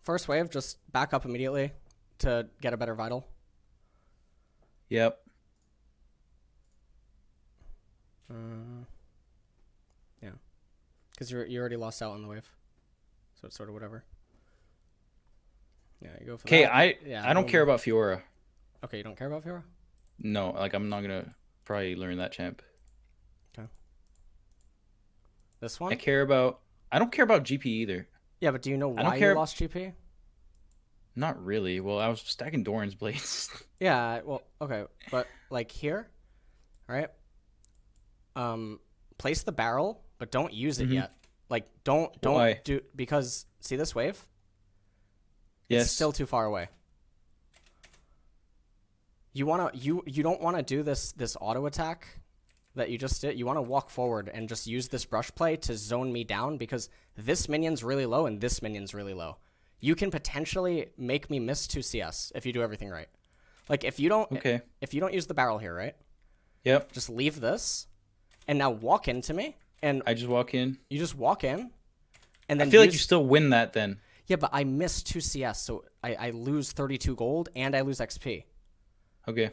first wave, just back up immediately to get a better vital. Yep. Yeah, because you already lost out on the wave, so it's sort of whatever. Yeah, you go for Okay, that. I don't care about Fiora. Okay, you don't care about Fiora? No, like I'm not gonna probably learn that champ. Okay. This one? I don't care about GP either. Yeah, but do you know I don't why you care. lost GP? Not really. Well, I was stacking Doran's blades. Yeah, well, okay, but like here, right? Place the barrel, but don't use it yet. Like don't Why? do because see this wave? Yes. It's still too far away. You don't wanna do this auto attack that you just did. You wanna walk forward and just use this brush play to zone me down because this minion's really low and this minion's really low. You can potentially make me miss 2 CS if you do everything right. Like if you don't use the barrel here, right? Yep. Just leave this and now walk into me and I just walk in. you just walk in and then I feel like you still win that then. Yeah, but I miss 2 CS, so I lose 32 gold and I lose XP. Okay.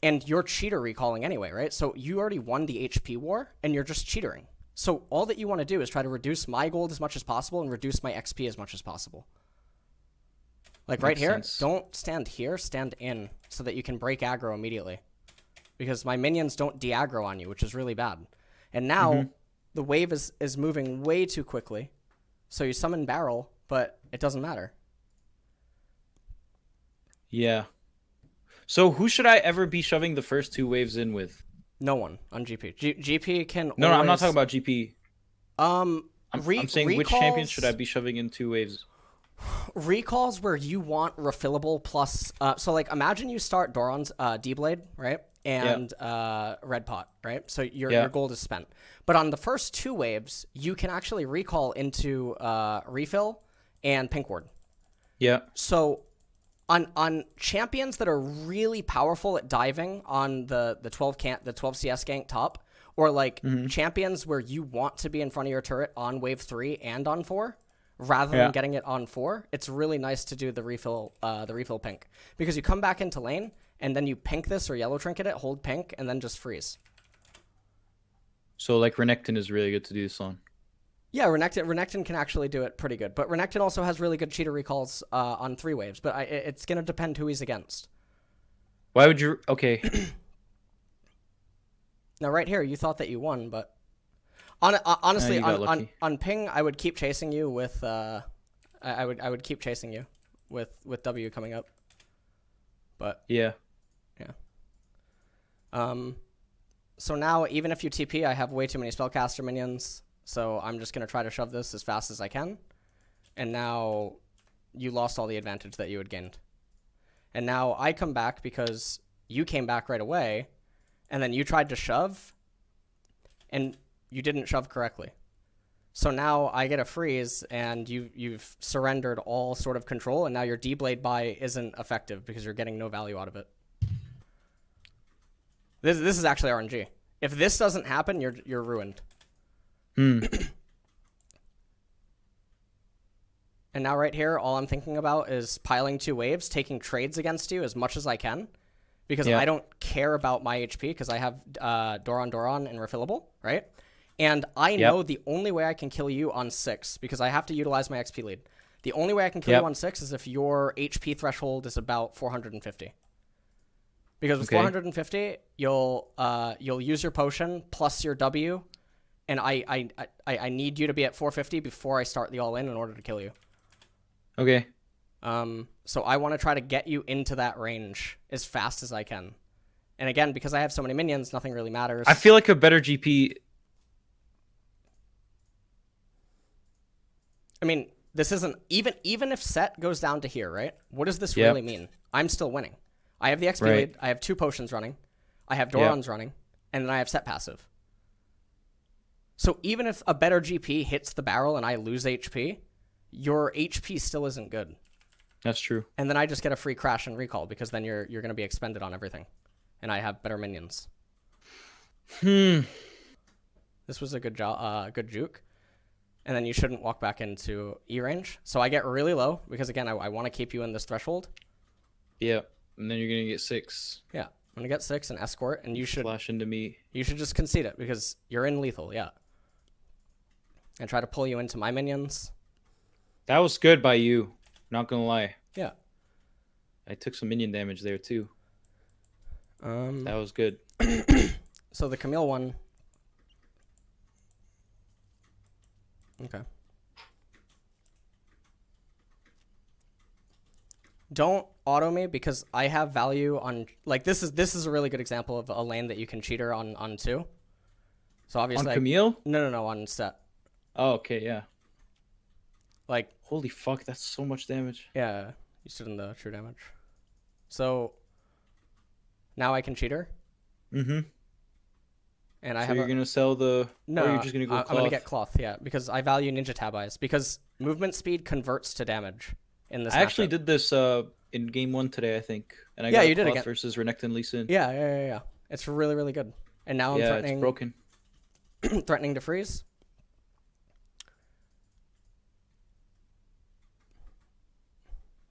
And you're cheater recalling anyway, right? So you already won the HP war and you're just cheatering. So all that you want to do is try to reduce my gold as much as possible and reduce my XP as much as possible. Like right here, don't stand here, stand in so that you can break aggro immediately. Because my minions don't de-aggro on you, which is really bad. And now the wave is moving way too quickly. So you summon barrel, but it doesn't matter. Yeah. So who should I ever be shoving the first 2 waves in with? No one on GP. GP can No, I'm not talking about GP. I'm saying which champions should I be shoving in 2 waves? Recalls where you want refillable plus so like imagine you start Doran's D-Blade, right? And Red Pot, right? So your gold is spent. But on the first 2 waves, you can actually recall into refill and pink ward. Yeah. So on champions that are really powerful at diving on the 12 CS gank top, or like champions where you want to be in front of your turret on wave 3 and on 4, rather than getting it on 4, it's really nice to do the refill pink. Because you come back into lane, and then you pink this or yellow trinket it, hold pink, and then just freeze. So like Renekton is really good to do this on. Yeah, Renekton can actually do it pretty good. But Renekton also has really good cheater recalls on 3 waves. But it's going to depend who he's against. Why would you... Okay. Now, right here, you thought that you won, but... honestly, on ping, I would keep chasing you with... I would keep chasing you with W coming up. But... Yeah. So now, even if you TP, I have way too many spellcaster minions... So I'm just going to try to shove this as fast as I can. And now you lost all the advantage that you had gained. And now I come back because you came back right away. And then you tried to shove. And you didn't shove correctly. So now I get a freeze and you've surrendered all sort of control. And now your D-Blade buy isn't effective because you're getting no value out of it. This is actually RNG. If this doesn't happen, you're ruined. And now right here, all I'm thinking about is piling 2 waves, taking trades against you as much as I can, because I don't care about my HP because I have Doran and refillable, right? And I know the only way I can kill you on 6, because I have to utilize my XP lead. The only way I can kill you on 6 is if your HP threshold is about 450. Because with 450, you'll use your potion plus your W. And I need you to be at 450 before I start the all-in in order to kill you. Okay. So I want to try to get you into that range as fast as I can. And again, because I have so many minions, nothing really matters. I feel like a better GP... I mean, this isn't... Even if Sett goes down to here, right? What does this really mean? I'm still winning. I have the XP lead. I have 2 potions running. I have Doran's running. And then I have Sett passive. So even if a better GP hits the barrel and I lose HP, your HP still isn't good. That's true. And then I just get a free crash and recall because then you're going to be expended on everything. And I have better minions. This was a good juke. and then you shouldn't walk back into E range. So I get really low because again, I want to keep you in this threshold. Yeah, and then you're gonna get 6. Yeah, I'm gonna get 6 and escort, and you should flash into me. You should just concede it because you're in lethal. Yeah, and try to pull you into my minions. That was good by you. Not gonna lie. Yeah, I took some minion damage there too. That was good. So the Camille one. Okay. Don't auto me because I have value on like this is a really good example of a lane that you can cheater on too. So obviously on Camille? No, on Sett. Oh, okay, yeah. Like holy fuck, that's so much damage. Yeah, you stood in the true damage. So now I can cheater. Mm-hmm. And so you're gonna sell the no, or you're just gonna go I'm gonna get cloth, yeah, because I value ninja tab eyes because movement speed converts to damage in this. I actually did this in game 1 today, I think, and I got you did cloth again versus Renekton Lee Sin. Yeah. It's really really good. And now I'm threatening. It's broken. Threatening to freeze.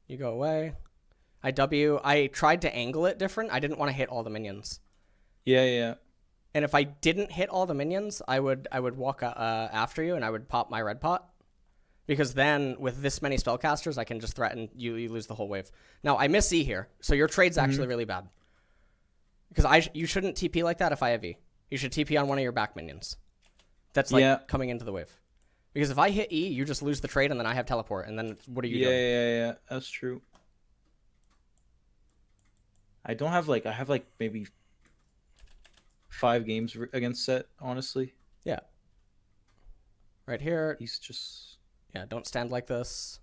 You go away. I tried to angle it different. I didn't want to hit all the minions. Yeah. And if I didn't hit all the minions, I would walk after you and I would pop my red pot. Because then with this many spellcasters, I can just threaten you lose the whole wave. Now I miss E here, so your trade's actually really bad. Because you shouldn't TP like that if I have E. You should TP on one of your back minions. That's like coming into the wave. Because if I hit E, you just lose the trade and then I have teleport and then what are you doing? Yeah, that's true. I have like maybe 5 games against Sett, honestly. Yeah. Right here. He's just... Yeah, don't stand like this.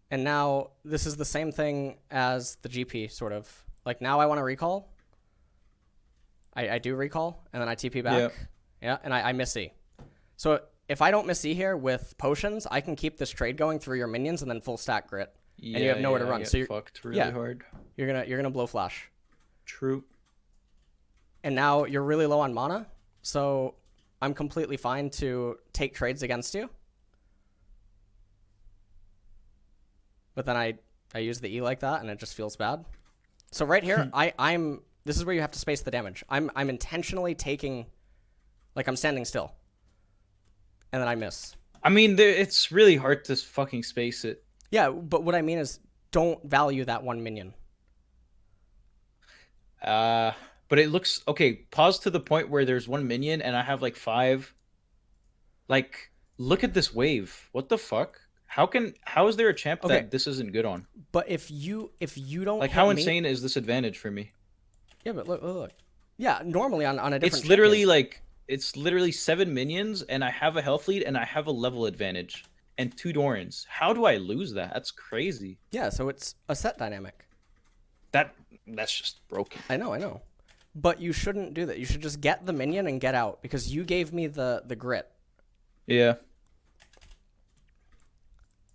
And now this is the same thing as the GP, sort of. Like now I want to recall. I do recall, and then I TP back. Yeah, and I miss E. So if I don't miss E here with potions, I can keep this trade going through your minions and then full stack grit. Yeah, and you have nowhere to run. So you're fucked really hard. You're gonna blow flash. True. And now you're really low on mana, so I'm completely fine to take trades against you. But then I use the E like that, and it just feels bad. So right here, I'm. This is where you have to space the damage. I'm intentionally taking, like I'm standing still, and then I miss. I mean, it's really hard to fucking space it. Yeah, but what I mean is, don't value that one minion. But it looks okay. Pause to the point where there's one minion, and I have like 5. Like, look at this wave. What the fuck? How is there a champ that this isn't good on? But if you don't like, how insane is this advantage for me? Yeah, but look. Yeah, normally on a different. It's literally like it's literally 7 minions, and I have a health lead, and I have a level advantage, and 2 Dorans. How do I lose that? That's crazy. Yeah, so it's a Sett dynamic. That's just broken. I know. But you shouldn't do that. You should just get the minion and get out because you gave me the grit. Yeah.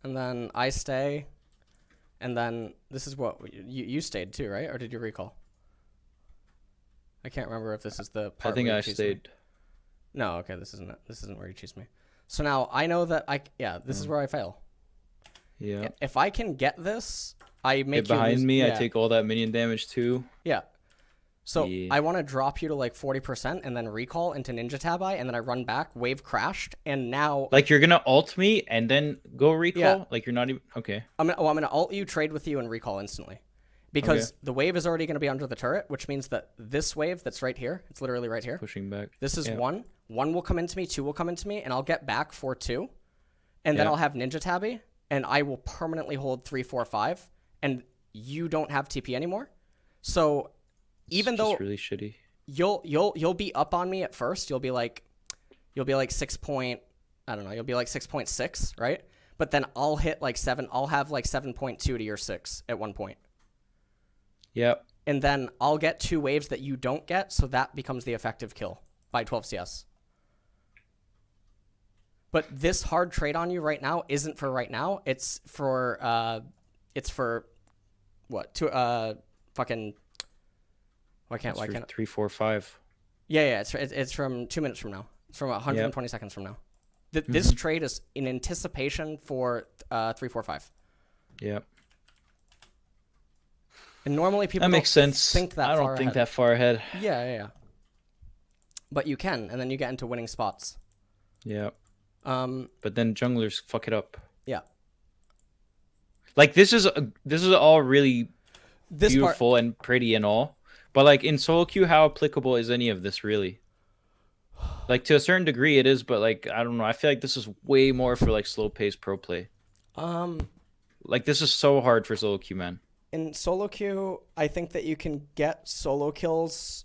And then I stay, and then this is what you stayed too, right? Or did you recall? I can't remember if this is the part. I think I stayed. Me. No, okay, this isn't it. This isn't where you choose me. So now I know that this is where I fail. Yeah. If I can get this, I make get behind me. Yeah. I take all that minion damage too. Yeah. So I want to drop you to like 40% and then recall into Ninja Tab Eye, and then I run back, wave crashed, and now like you're gonna ult me and then go recall. Yeah. Like you're not even okay. I'm gonna ult you, trade with you, and recall instantly, because the wave is already gonna be under the turret, which means that this wave that's right here, it's literally right here. Pushing back. This is 1. 1 will come into me, 2 will come into me, and I'll get back for 2, and then I'll have Ninja Tabby, and I will permanently hold 3, 4, 5, and you don't have TP anymore. So even though really shitty, you'll be up on me at first. You'll be like 6 point, I don't know. You'll be like 6.6, right? But then I'll hit like 7. I'll have like 7.2 to your 6 at one point. Yep. And then I'll get 2 waves that you don't get, so that becomes the effective kill by 12 CS. But this hard trade on you right now isn't for right now. It's for what? Fucking. Why can't 3, 4, 5? Yeah. It's from 2 minutes from now. It's from 120 seconds from now. This trade is in anticipation for 345. Yep. And normally people that makes sense. Think that I don't far think ahead. that far ahead. Yeah. But you can, and then you get into winning spots. Yeah. But then junglers fuck it up. Yeah. Like this is all really beautiful and pretty and all, but like in solo queue, how applicable is any of this really? Like to a certain degree, it is, but like I don't know. I feel like this is way more for like slow paced pro play. Like this is so hard for solo queue, man. In solo queue, I think that you can get solo kills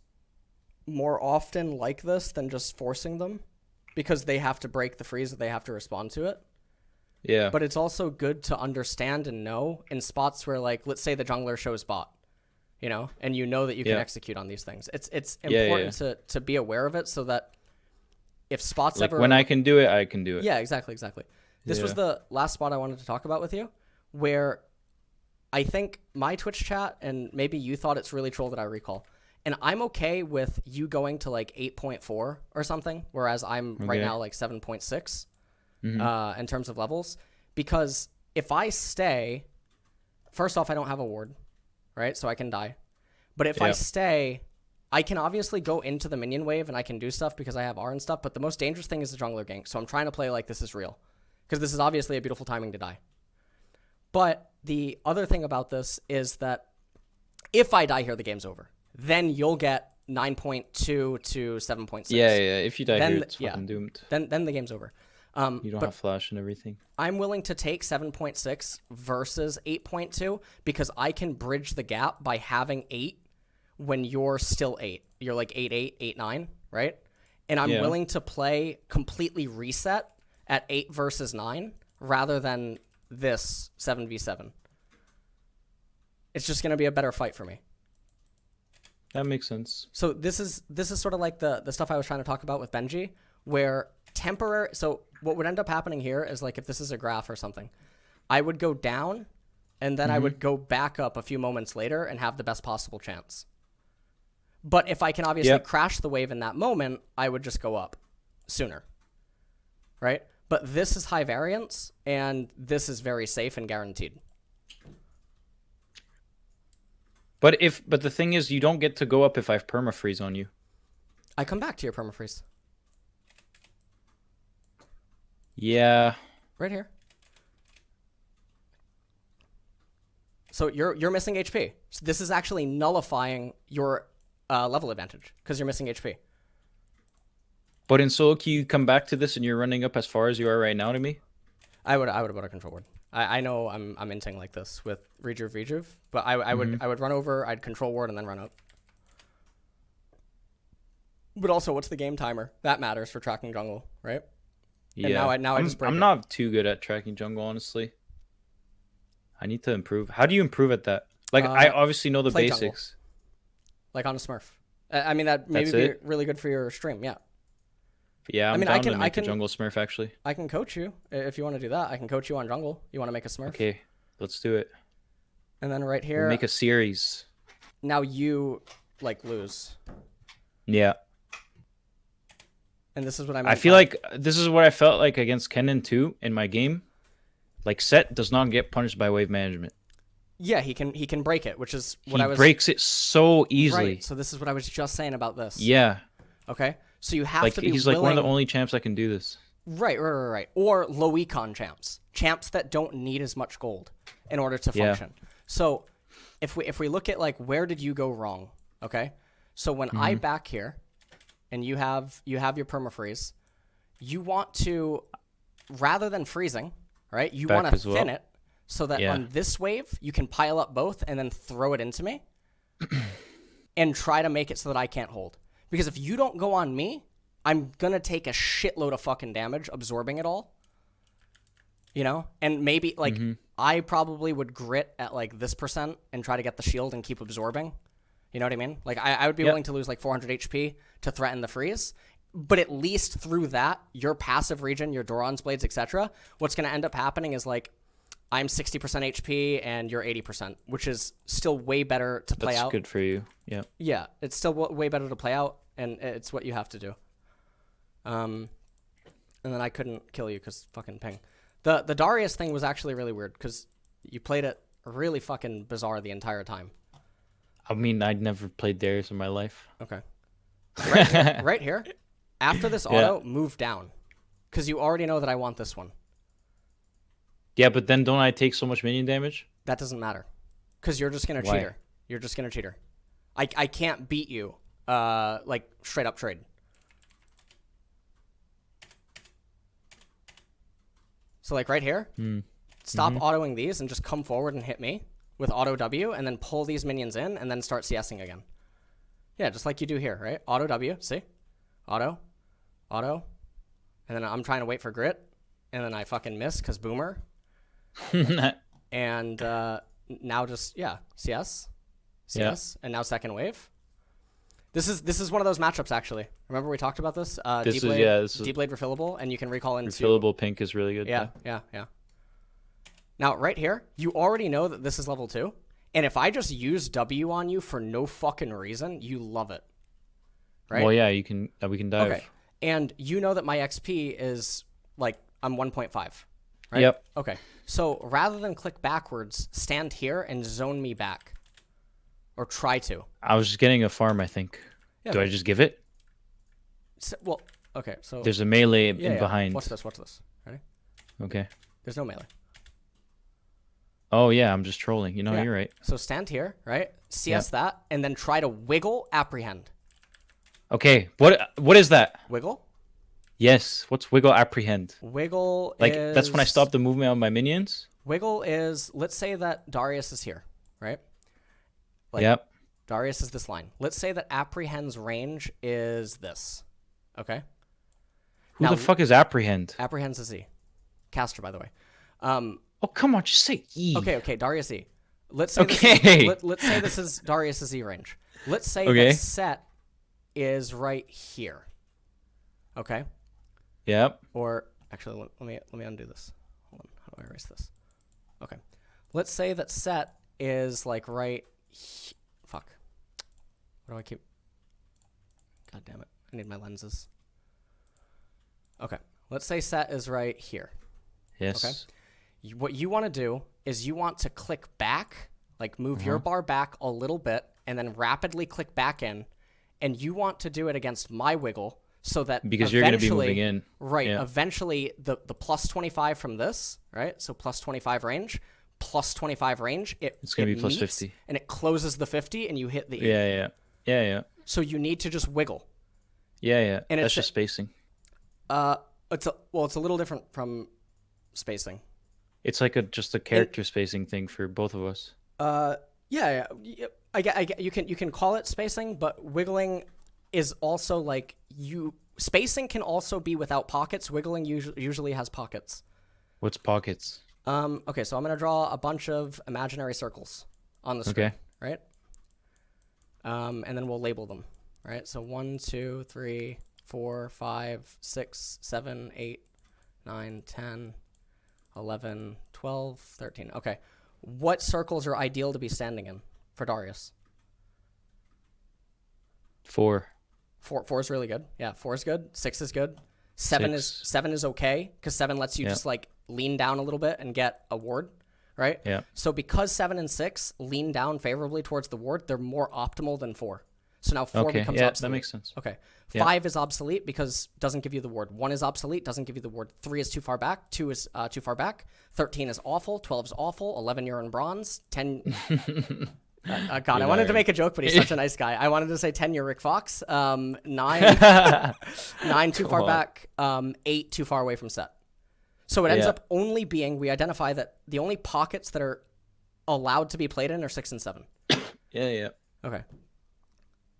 more often like this than just forcing them, because they have to break the freeze, they have to respond to it. Yeah. But it's also good to understand and know in spots where, like, let's say the jungler shows bot, you know, and you know that you can execute on these things. It's important to be aware of it, so that if spots like when I can do it, I can do it. Yeah, exactly. This was the last spot I wanted to talk about with you, where I think my Twitch chat, and maybe you thought it's really troll that I recall, and I'm okay with you going to like 8.4 or something, whereas I'm right now like 7.6 in terms of levels, because if I stay, first off, I don't have a ward, right? So I can die. But if I stay, I can obviously go into the minion wave and I can do stuff because I have R and stuff, but the most dangerous thing is the jungler gank. So I'm trying to play like this is real, because this is obviously a beautiful timing to die. But the other thing about this is that if I die here, the game's over. Then you'll get 9.2 to 7.6. Yeah. If you die here, it's fucking doomed. Then the game's over. You don't have flash and everything. I'm willing to take 7.6 versus 8.2 because I can bridge the gap by having 8 when you're still 8. You're like 8, 8, 9, right? And I'm willing to play completely reset at 8 versus 9 rather than this 7v7. It's just going to be a better fight for me. That makes sense. So this is sort of like the stuff I was trying to talk about with Benji, where temporary. So what would end up happening here is, like, if this is a graph or something, I would go down, and then I would go back up a few moments later and have the best possible chance. But if I can obviously crash the wave in that moment, I would just go up sooner, right? But this is high variance, and this is very safe and guaranteed. But the thing is, you don't get to go up if I have permafreeze on you. I come back to your permafreeze. Yeah. Right here. So you're missing HP. So this is actually nullifying your level advantage because you're missing HP. But in solo queue, you come back to this and you're running up as far as you are right now to me? I would have bought a control ward. I know I'm inting like this with rejuve, but I would run over, I'd control ward, and then run up. But also, what's the game timer? That matters for tracking jungle, right? Yeah. And now I just break I'm not too good at tracking jungle, honestly. I need to improve. How do you improve at that? Like, I obviously know the basics. Jungle. Like on a Smurf. I mean, that maybe be really good for your stream, yeah. Yeah, I can make a jungle Smurf, actually. I can coach you if you want to do that. I can coach you on jungle. You want to make a Smurf? Okay, let's do it. And then right here... We'll make a series. Now you, like, lose. Yeah. And this is what I meant. I feel like this is what I felt like against Kennen too in my game. Like, Sett does not get punished by wave management. Yeah, he can break it, which is what I was... He breaks it so easily. Right, so this is what I was just saying about this. Yeah. Okay? So you have to be he's willing... like one of the only champs that can do this. Right. Or low econ champs. Champs that don't need as much gold in order to function. So if we look at, like, where did you go wrong, okay? So when I back here and you have your permafreeze, you want to, rather than freezing, right? You want to thin it so that on this wave you can pile up both and then throw it into me and try to make it so that I can't hold. Because if you don't go on me, I'm going to take a shitload of fucking damage absorbing it all. You know? And maybe, like, I probably would grit at, like, this % and try to get the shield and keep absorbing. You know what I mean? Like, I would be willing to lose, like, 400 HP to threaten the freeze. But at least through that, your passive regen, your Doran's Blades, etc., what's going to end up happening is, like, I'm 60% HP and you're 80%, which is still way better to play out. That's good for you. Yeah. Yeah, it's still way better to play out, and it's what you have to do. And then I couldn't kill you because fucking ping. The Darius thing was actually really weird because you played it really fucking bizarre the entire time. I mean, I'd never played Darius in my life. Okay. Right here. After this auto, move down. Because you already know that I want this one. Yeah, but then don't I take so much minion damage? That doesn't matter. Because you're just going to cheat her. You're just going to cheat her. I can't beat you, like, straight up trade. So, like, right here, stop autoing these and just come forward and hit me with auto W, and then pull these minions in, and then start CSing again. Yeah, just like you do here, right? Auto W, see? Auto, auto, and then I'm trying to wait for grit, and then I fucking miss because boomer. And now just, yeah, CS, and now second wave. This is one of those matchups, actually. Remember we talked about this? This is Deep Blade refillable, and you can recall into... Refillable pink is really good. Yeah. Now, right here, you already know that this is level 2. And if I just use W on you for no fucking reason, you love it. Right? Well, yeah, we can dive. Okay. And you know that my XP is, like, I'm 1.5. Right? Yep. Okay. So rather than click backwards, stand here and zone me back. Or try to. I was just getting a farm, I think. Yeah, Do I just give it? Well, okay, so... There's a melee in behind. Watch this. Ready? Okay. There's no melee. Oh, yeah, I'm just trolling. You know, Yeah. you're right. So stand here, right? CS that, and then try to wiggle apprehend. Okay, what is that? Wiggle? Yes, what's wiggle apprehend? Wiggle Like, is... that's when I stop the movement of my minions? Wiggle is, let's say that Darius is here, right? Like, Yep. Darius is this line. Let's say that apprehend's range is this, okay? Who the fuck is apprehend? Apprehend's a Z. Caster, by the way. Oh, come on, just say E. Okay, Darius E. Let's say let's say this is Darius' E range. Let's say that Sett is right here. Okay? Yep. Or actually let me undo this. Hold on. How do I erase this? Okay. Let's say that Sett is like right fuck. What do I keep? God damn it. I need my lenses. Okay. Let's say Sett is right here. Yes. Okay. What you want to do is you want to click back, like move your bar back a little bit, and then rapidly click back in. And you want to do it against my wiggle so that because you're going to be moving in. Right. Yeah. Eventually, the plus 25 from this, right? So plus 25 range, plus 25 range. It's going to be plus 50. And it closes the 50, and you hit the E. Yeah. So you need to just wiggle. Yeah. And that's just spacing. It's a little different from spacing. It's like just a character spacing thing for both of us. Yeah. I get you can call it spacing, but wiggling is also like spacing can also be without pockets. Wiggling usually has pockets. What's pockets? Okay, so I'm gonna draw a bunch of imaginary circles on the screen, right? And then we'll label them, right? So 1, 2, 3, 4, 5, 6, 7, 8, 9, 10, 11, 12, 13. Okay. What circles are ideal to be standing in for Darius? 4. 4 is really good. Yeah, 4 is good. 6 is good. 7 is okay because 7 lets you just like lean down a little bit and get a ward, right? Yeah. So because 7 and 6 lean down favorably towards the ward, they're more optimal than 4. So now 4 becomes obsolete. That makes sense. Okay. 5 is obsolete because doesn't give you the ward. 1 is obsolete, doesn't give you the ward. 3 is too far back. 2 is too far back. 13 is awful. 12 is awful. 11, you're in bronze. 10... God, I wanted to make a joke, but he's such a nice guy. I wanted to say 10, you're Rick Fox. 9, 9 too far back. 8 too far away from Sett. So it ends up only being, we identify that the only pockets that are allowed to be played in are 6 and 7. Yeah. Okay.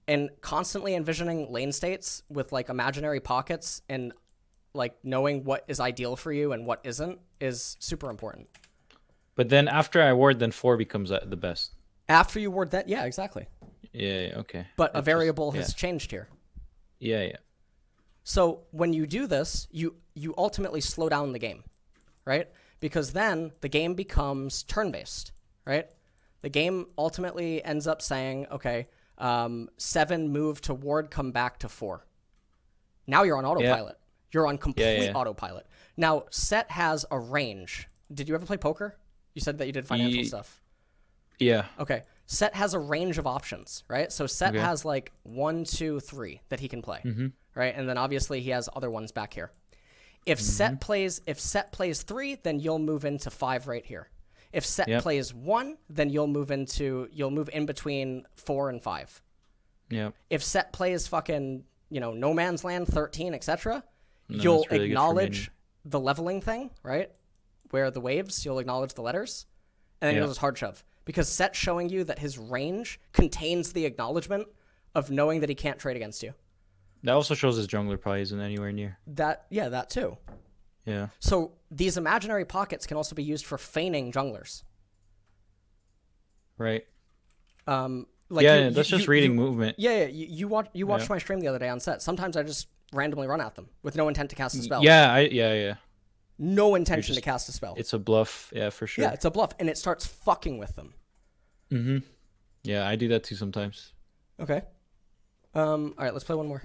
And constantly envisioning lane states with like imaginary pockets and like knowing what is ideal for you and what isn't is super important. But then after I ward, then 4 becomes the best. After you ward that, yeah, exactly. Yeah, okay. But a variable has changed here. Yeah. So when you do this, you ultimately slow down the game, right? Because then the game becomes turn-based, right? The game ultimately ends up saying, okay, 7 move to ward, come back to 4. Now you're on autopilot. You're on complete Yeah. autopilot. Now, Sett has a range. Did you ever play poker? You said that you did financial stuff. Yeah. Okay. Sett has a range of options, right? So Sett has like 1, 2, 3 that he can play, right? And then obviously he has other ones back here. If Sett plays 3, then you'll move into 5 right here. If Sett plays 1, then you'll move in between 4 and 5. Yeah. If Sett plays fucking, no man's land, 13, etc., No, you'll really acknowledge the leveling thing, right? Where the waves, you'll acknowledge the letters, and then you'll just hard shove. Because Sett's showing you that his range contains the acknowledgement of knowing that he can't trade against you. That also shows his jungler probably isn't anywhere near. That too. Yeah. So these imaginary pockets can also be used for feigning junglers. Right. That's just reading movement. Yeah. You watched my stream the other day on Sett. Sometimes I just randomly run at them with no intent to cast a spell. Yeah. No intention to cast a spell. It's a bluff. Yeah, for sure. Yeah, it's a bluff, and it starts fucking with them. Yeah, I do that too sometimes. Okay. All right, let's play one more.